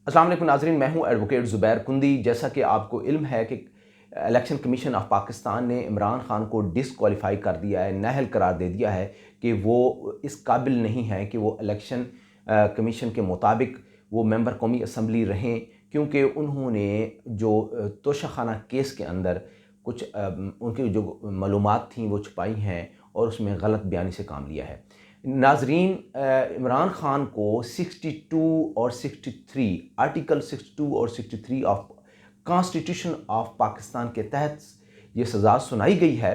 अस्सलाम वालेकुम नाज़रीन, मैं हूं एडवोकेट ज़ुबैर कुंदी। जैसा कि आपको इल्म है कि इलेक्शन कमीशन ऑफ पाकिस्तान ने इमरान खान को डिसक्वालीफाई कर दिया है, नाअहल करार दे दिया है कि वो इस काबिल नहीं है कि वो इलेक्शन कमीशन के मुताबिक वो मेंबर कौमी असम्बली रहें, क्योंकि उन्होंने जो तोशाखाना केस के अंदर कुछ उनकी जो मालूमात थी वो छुपाई हैं और उसमें गलत बयानी से काम लिया है। नाजरीन, इमरान खान को 62 और 63 आर्टिकल 62 और 63 ऑफ कॉन्स्टिट्यूशन ऑफ पाकिस्तान के तहत ये सज़ा सुनाई गई है।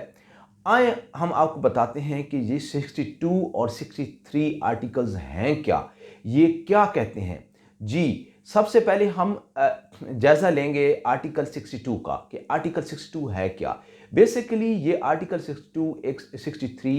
आए हम आपको बताते हैं कि ये 62 और 63 आर्टिकल्स हैं क्या, ये क्या कहते हैं। जी, सबसे पहले हम जायज़ा लेंगे आर्टिकल 62 का कि आर्टिकल 62 है क्या। बेसिकली ये आर्टिकल 62 63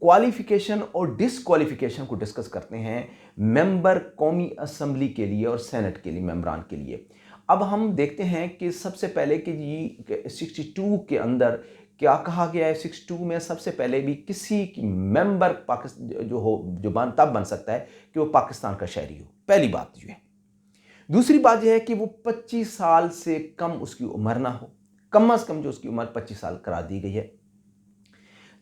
क्वालिफिकेशन और डिसक्वालिफिकेशन को डिस्कस करते हैं मेंबर कौमी असम्बली के लिए और सेनेट के लिए, मेंबरान के लिए। अब हम देखते हैं कि सबसे पहले कि जी 62 के अंदर क्या कहा गया है। 62 में सबसे पहले भी किसी की मेंबर पाकिस्तान जो हो जो तब बन सकता है कि वो पाकिस्तान का शहरी हो, पहली बात ये है। दूसरी बात यह है कि वो 25 साल से कम उसकी उम्र ना हो, कम अज़ कम जो उसकी उम्र 25 साल करा दी गई है।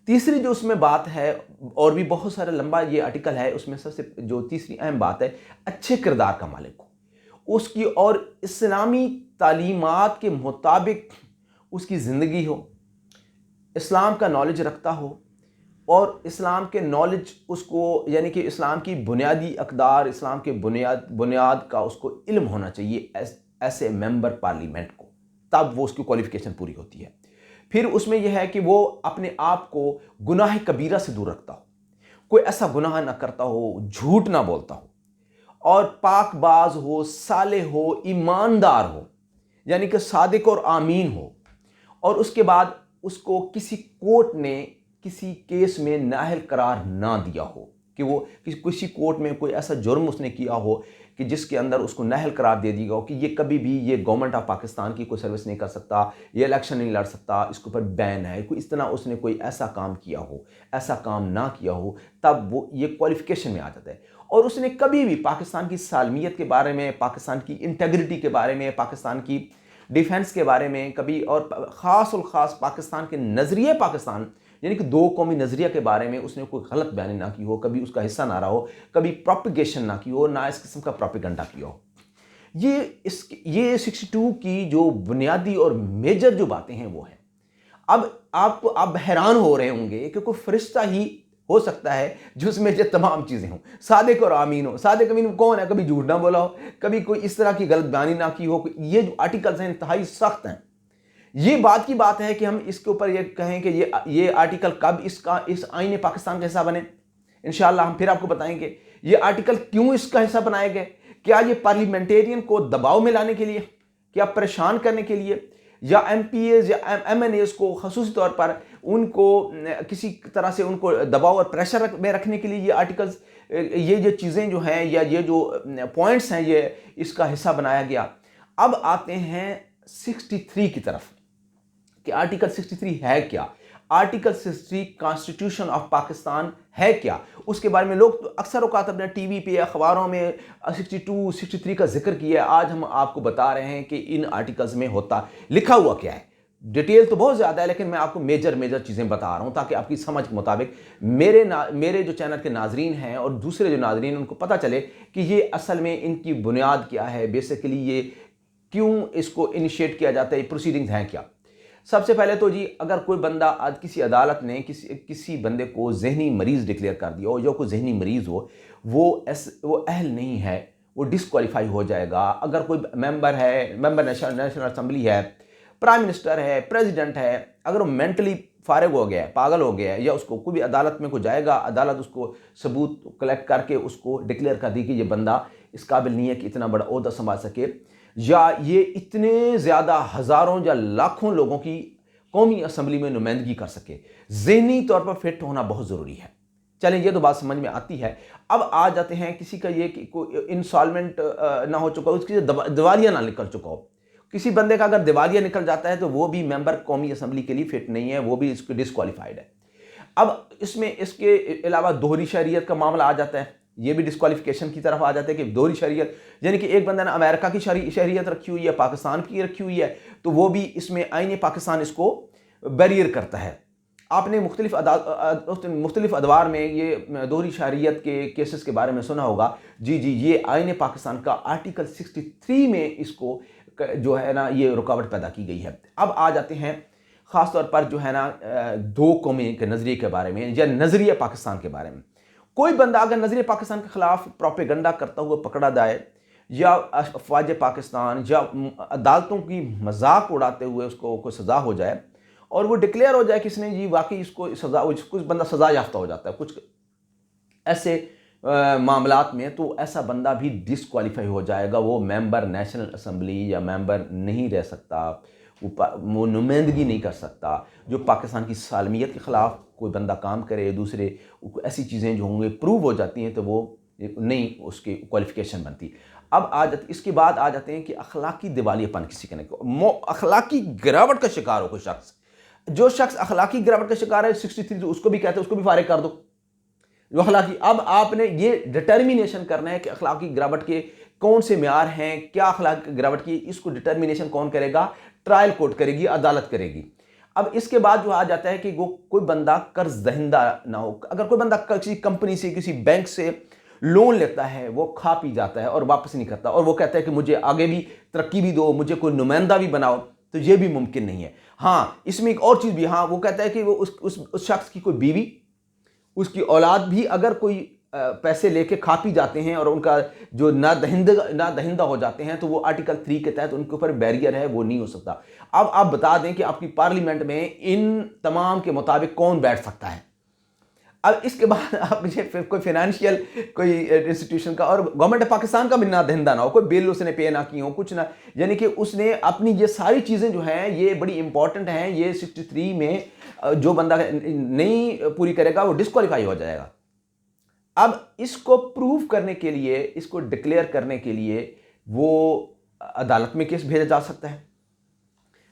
तीसरी जो उसमें बात है, और भी बहुत सारा लंबा ये आर्टिकल है, उसमें सबसे जो तीसरी अहम बात है, अच्छे किरदार का मालिक हो उसकी और इस्लामी तालीमात के मुताबिक उसकी ज़िंदगी हो, इस्लाम का नॉलेज रखता हो और इस्लाम के नॉलेज उसको, यानी कि इस्लाम की बुनियादी अक़दार, इस्लाम के बुनियाद का उसको इल्म होना चाहिए ऐसे मेंबर पार्लियामेंट को, तब वो उसकी क्वालिफिकेशन पूरी होती है। फिर उसमें यह है कि वो अपने आप को गुनाह कबीरा से दूर रखता हो, कोई ऐसा गुनाह ना करता हो, झूठ ना बोलता हो और पाकबाज हो, सालेह हो, ईमानदार हो, यानी कि सादिक और आमीन हो। और उसके बाद उसको किसी कोर्ट ने किसी केस में नाअहल करार ना दिया हो कि वो किसी कोर्ट में कोई ऐसा जुर्म उसने किया हो कि जिसके अंदर उसको नाअहल करार दे दिया हो कि ये कभी भी ये गवर्नमेंट ऑफ पाकिस्तान की कोई सर्विस नहीं कर सकता, ये इलेक्शन नहीं लड़ सकता, इसके ऊपर बैन है, कोई इस तरह उसने कोई ऐसा काम किया हो, ऐसा काम ना किया हो, तब वो ये क्वालिफिकेशन में आ जाता है। और उसने कभी भी पाकिस्तान की सालमियत के बारे में, पाकिस्तान की इंटेग्रिटी के बारे में, पाकिस्तान की डिफेंस के बारे में कभी, और ख़ास और ख़ास पाकिस्तान के नज़रिए, पाकिस्तान यानी कि दो कौमी नज़रिया के बारे में उसने कोई गलत बयानी ना की हो, कभी उसका हिस्सा ना रहा हो, कभी प्रोपिगेशन ना की हो, ना इस किस्म का प्रोपिगंडा किया हो। ये 62 की जो बुनियादी और मेजर जो बातें हैं वो हैं। अब आप हैरान हो रहे होंगे कि कोई फरिश्ता ही हो सकता है जिसमें ये तमाम चीज़ें हों, सादिक और आमीन हो। सादिक अमीन कौन है? कभी झूठ ना बोला हो, कभी कोई इस तरह की गलत बयानी ना की हो। ये जो आर्टिकल्स हैं इंतहाई सख्त हैं। ये बात की बात है कि हम इसके ऊपर ये कहें कि ये आर्टिकल कब इस आईन पाकिस्तान का हिस्सा बने, इंशाअल्लाह हम फिर आपको बताएंगे। ये आर्टिकल क्यों इसका हिस्सा बनाए गए? क्या ये पार्लियामेंटेरियन को दबाव में लाने के लिए, क्या परेशान करने के लिए, या एमपीएज या एमएनएज को खसूसी तौर पर उनको किसी तरह से उनको दबाव और प्रेशर में रखने के लिए ये आर्टिकल्स, ये जो चीज़ें जो हैं या ये जो पॉइंट्स हैं, ये इसका हिस्सा बनाया गया। अब आते हैं 63 की तरफ कि आर्टिकल 63 है क्या, आर्टिकल 63 कॉन्स्टिट्यूशन ऑफ पाकिस्तान है क्या। उसके बारे में लोग तो अक्सर औकात अपने टीवी पे, अखबारों में 62 63 का जिक्र किया है। आज हम आपको बता रहे हैं कि इन आर्टिकल्स में होता लिखा हुआ क्या है। डिटेल तो बहुत ज़्यादा है, लेकिन मैं आपको मेजर चीज़ें बता रहा हूँ ताकि आपकी समझ के मुताबिक मेरे जो चैनल के नाजरीन हैं और दूसरे जो नाजरीन हैं उनको पता चले कि ये असल में इनकी बुनियाद क्या है, बेसिकली ये क्यों इसको इनिशिएट किया जाता है, ये प्रोसीडिंग्स हैं क्या। सबसे पहले तो जी, अगर कोई बंदा आज किसी अदालत ने किसी बंदे को जहनी मरीज़ डिक्लेयर कर दिया हो, या कोई जहनी मरीज़ हो, वो अहल नहीं है, वो डिसक्वालीफाई हो जाएगा। अगर कोई मेंबर है, मेंबर नेशनल असम्बली है, प्राइम मिनिस्टर है, प्रेसिडेंट है, अगर वो मेंटली फारिग हो गया है, पागल हो गया है, या उसको कोई भी अदालत में को जाएगा, अदालत उसको सबूत कलेक्ट करके उसको डिक्लेयर कर दी कि ये बंदा इस काबिल नहीं है कि इतना बड़ा ओहदा संभाल सके, या ये इतने ज़्यादा हज़ारों या लाखों लोगों की कौमी असम्बली में नुमाइंदगी कर सके, ज़हनी तौर पर फिट होना बहुत ज़रूरी है। चलें, ये तो बात समझ में आती है। अब आ जाते हैं किसी का ये कि कोई इंसॉल्वेंट ना हो चुका हो, उसकी दिवालिया ना निकल चुका हो। किसी बंदे का अगर दिवालिया निकल जाता है तो वो भी मेंबर कौमी असम्बली के लिए फिट नहीं है, वो भी इसको डिसक्वालीफाइड है। अब इसमें इसके अलावा दोहरी शहरियत का मामला आ जाता है ये भी डिस्क्वालिफिकेशन की तरफ आ जाते हैं कि दोहरी शरीयत, यानी कि एक बंदा ने अमेरिका की शरीयत रखी हुई है, पाकिस्तान की रखी हुई है, तो वो भी इसमें आईन पाकिस्तान इसको बैरियर करता है। आपने मुख्तलिफ अदवार में ये दोहरी शरीयत के केसेस के बारे में सुना होगा। जी जी, ये आईन पाकिस्तान का आर्टिकल 63 में इसको जो है ना ये रुकावट पैदा की गई है। अब आ जाते हैं ख़ास तौर पर जो है ना दो कौमी के नज़रिए के बारे में या नज़रिए पाकिस्तान के बारे में। कोई बंदा अगर नज़रिए पाकिस्तान के ख़िलाफ़ प्रोपेगंडा करता हुआ पकड़ा जाए या अफवाज पाकिस्तान या अदालतों की मजाक उड़ाते हुए उसको कोई सज़ा हो जाए और वो डिक्लेयर हो जाए कि इसने जी वाकई इसको सज़ा, कुछ बंदा सज़ा याफ्ता हो जाता है कुछ ऐसे मामलात में, तो ऐसा बंदा भी डिसक्वालीफाई हो जाएगा। वो मेंबर नेशनल असम्बली या मेंबर नहीं रह सकता, वो नुमाइंदगी नहीं कर सकता। जो पाकिस्तान की सालमियत के ख़िलाफ़ कोई बंदा काम करे, दूसरे ऐसी चीज़ें जो होंगे प्रूव हो जाती हैं तो वो नहीं उसकी क्वालिफ़िकेशन बनती। अब इसके बाद आ जाते हैं कि अखलाकी दिवालियापन किसी के नहीं, अखलाकी गिरावट का शिकार हो कोई शख्स, जो शख्स अखलाकी गिरावट का शिकार है 63 उसको भी कहते हैं उसको भी फारिग कर दो जो अखलाकी। अब आपने ये डिटर्मिनेशन करना है कि अखलाकी गिरावट के कौन से म्यार हैं, क्या अखलाकी गिरावट की, इसको डिटर्मिनेशन कौन करेगा? ट्रायल कोर्ट करेगी, अदालत करेगी। अब इसके बाद जो आ जाता है कि वो कोई बंदा कर्ज दहिंदा ना हो। अगर कोई बंदा किसी कंपनी से किसी बैंक से लोन लेता है, वो खा पी जाता है और वापस नहीं करता और वो कहता है कि मुझे आगे भी तरक्की भी दो, मुझे कोई नुमाइंदा भी बनाओ, तो ये भी मुमकिन नहीं है। हाँ, इसमें एक और चीज़ भी, हाँ, वो कहता है कि वो उस शख्स की कोई बीवी, उसकी औलाद भी अगर कोई पैसे लेके खा पी जाते हैं और उनका जो ना दहिंदा हो जाते हैं, तो वो आर्टिकल 3 के तहत उनके ऊपर बैरियर है, वो नहीं हो सकता। अब आप बता दें कि आपकी पार्लियामेंट में इन तमाम के मुताबिक कौन बैठ सकता है। अब इसके बाद आप फिर कोई फाइनेंशियल कोई इंस्टीट्यूशन का और गवर्नमेंट ऑफ पाकिस्तान का भी ना दहिंदा ना हो, कोई बिल उसने पे ना की हो, कुछ ना, यानी कि उसने अपनी ये सारी चीज़ें जो हैं ये बड़ी इंपॉर्टेंट हैं। ये 63 में जो बंदा नहीं पूरी करेगा वो डिस्क्वालीफाई हो जाएगा। अब इसको प्रूव करने के लिए, इसको डिक्लेयर करने के लिए वो अदालत में केस भेजा जा सकता है।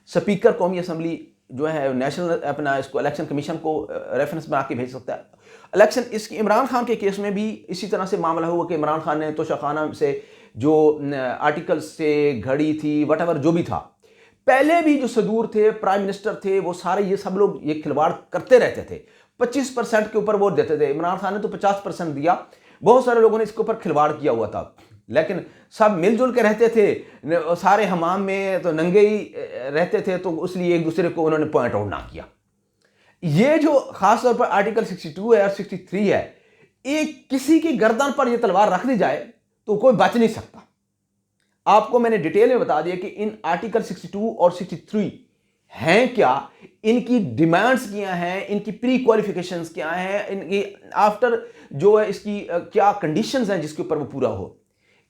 स्पीकर कौमी असम्बली जो है नेशनल अपना इसको इलेक्शन कमीशन को रेफरेंस बना के भेज सकता है। इलेक्शन इसकी इमरान खान के केस में भी इसी तरह से मामला हुआ कि इमरान खान ने तोशाखाना से जो आर्टिकल से घड़ी थी, वटएवर जो भी था, पहले भी जो सदूर थे, प्राइम मिनिस्टर थे, वो सारे ये सब लोग ये खिलवाड़ करते रहते थे। 25% के ऊपर वोट देते थे। इमरान खान ने तो 50% दिया। बहुत सारे लोगों ने इसके ऊपर खिलवाड़ किया हुआ था, लेकिन सब मिलजुल के रहते थे। सारे हमाम में तो नंगे ही रहते थे, तो इसलिए एक दूसरे को उन्होंने पॉइंट आउट ना किया। ये जो खास तौर पर आर्टिकल 62 है और 63 है, एक किसी की गर्दन पर यह तलवार रख दी जाए तो कोई बच नहीं सकता। आपको मैंने डिटेल में बता दिया कि इन आर्टिकल 62 और 63 हैं क्या, इनकी डिमांड्स क्या हैं, इनकी प्री क्वालिफिकेशंस क्या हैं, इनकी आफ्टर जो है इसकी क्या कंडीशंस हैं जिसके ऊपर वो पूरा हो।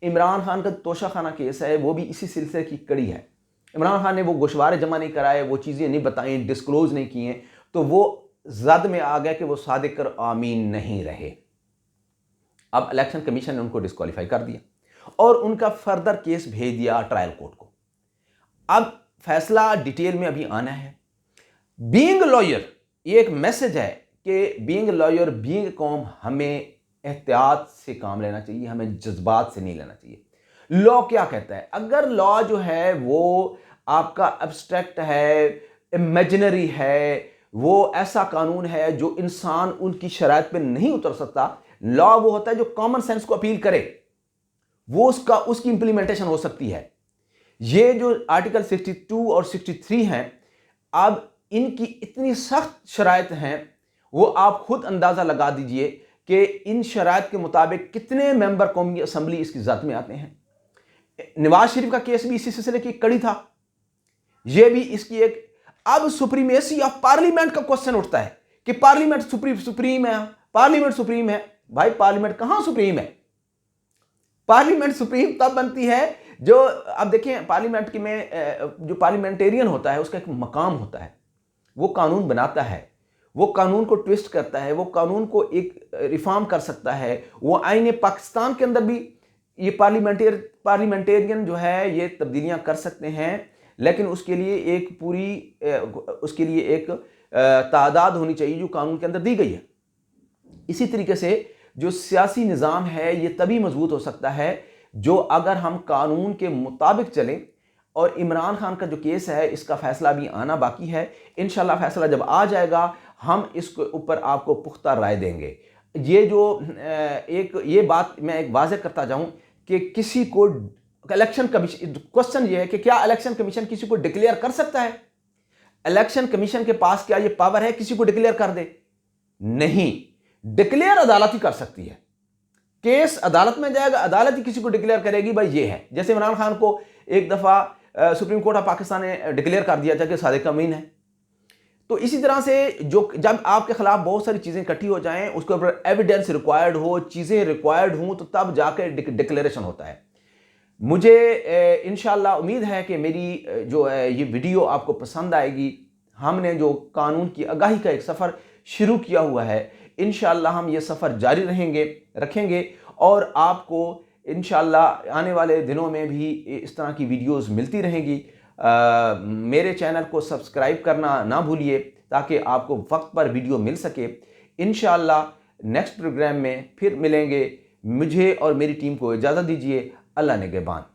इमरान खान का तोशाखाना केस है, वो भी इसी सिलसिले की कड़ी है। इमरान खान ने वो गोशवारे जमा नहीं कराए, वो चीज़ें नहीं बताई, डिस्क्लोज नहीं किए, तो वो जद में आ गया कि वो सादिक और आमीन नहीं रहे। अब इलेक्शन कमीशन ने उनको डिस्क्वालीफाई कर दिया और उनका फर्दर केस भेज दिया ट्रायल कोर्ट को। अब फैसला डिटेल में अभी आना है। बीइंग लॉयर, ये एक मैसेज है कि बीइंग लॉयर, बीइंग कौम, हमें एहतियात से काम लेना चाहिए, हमें जज्बात से नहीं लेना चाहिए। लॉ क्या कहता है? अगर लॉ जो है वो आपका एब्स्ट्रैक्ट है, इमेजिनरी है, वो ऐसा कानून है जो इंसान उनकी शराइत पे नहीं उतर सकता, लॉ वो होता है जो कॉमन सेंस को अपील करे, वो उसकी इंप्लीमेंटेशन हो सकती है। ये जो आर्टिकल 62 और 63 हैं, अब इनकी इतनी सख्त शराइत हैं, वो आप खुद अंदाजा लगा दीजिए कि इन शराइत के मुताबिक कितने मेंबर कौमी असम्बली इसकी जद में आते हैं। नवाज शरीफ का केस भी इसी सिलसिले की कड़ी था। यह भी इसकी एक, अब सुप्रीमेसी ऑफ पार्लियामेंट का क्वेश्चन उठता है कि पार्लियामेंट सुप्रीम है, पार्लियामेंट सुप्रीम है। भाई पार्लियामेंट कहां सुप्रीम है? पार्लियामेंट सुप्रीम तब बनती है जो, अब देखें पार्लियामेंट की में जो पार्लियामेंटेरियन होता है उसका एक मकाम होता है, वो कानून बनाता है, वो कानून को ट्विस्ट करता है, वो कानून को एक रिफॉर्म कर सकता है। वो आईन पाकिस्तान के अंदर भी ये पार्लियामेंटेरियन जो है ये तब्दीलियां कर सकते हैं, लेकिन उसके लिए एक तादाद होनी चाहिए जो कानून के अंदर दी गई है। इसी तरीके से जो सियासी निज़ाम है ये तभी मजबूत हो सकता है जो अगर हम कानून के मुताबिक चलें। और इमरान खान का जो केस है इसका फ़ैसला भी आना बाकी है। इंशाल्लाह फ़ैसला जब आ जाएगा हम इसके ऊपर आपको पुख्ता राय देंगे। ये जो ये बात मैं एक वाज़ेह करता जाऊँ कि किसी को इलेक्शन कमीशन, क्वेश्चन ये है कि क्या इलेक्शन कमीशन किसी को डिक्लेयर कर सकता है? इलेक्शन कमीशन के पास क्या ये पावर है किसी को डिक्लेयर कर दे? नहीं, डिक्लेयर अदालत ही कर सकती है। केस अदालत में जाएगा, अदालत ही किसी को डिक्लेयर करेगी भाई ये है। जैसे इमरान खान को एक दफा सुप्रीम कोर्ट ऑफ पाकिस्तान ने डिक्लेयर कर दिया था कि सादिक अमीन है। तो इसी तरह से जो जब आपके खिलाफ बहुत सारी चीजें इकट्ठी हो जाएं, उसके ऊपर एविडेंस रिक्वायर्ड हो, चीजें रिक्वायर्ड हों, तो तब जाकर डिक्लेरेशन होता है। मुझे इंशाल्लाह उम्मीद है कि मेरी जो है ये वीडियो आपको पसंद आएगी। हमने जो कानून की आगाही का एक सफ़र शुरू किया हुआ है, इंशाल्लाह हम ये सफ़र जारी रखेंगे और आपको इंशाल्लाह आने वाले दिनों में भी इस तरह की वीडियोस मिलती रहेंगी। मेरे चैनल को सब्सक्राइब करना ना भूलिए ताकि आपको वक्त पर वीडियो मिल सके। इंशाल्लाह नेक्स्ट प्रोग्राम में फिर मिलेंगे। मुझे और मेरी टीम को इजाज़त दीजिए। अल्लाह निगहबान।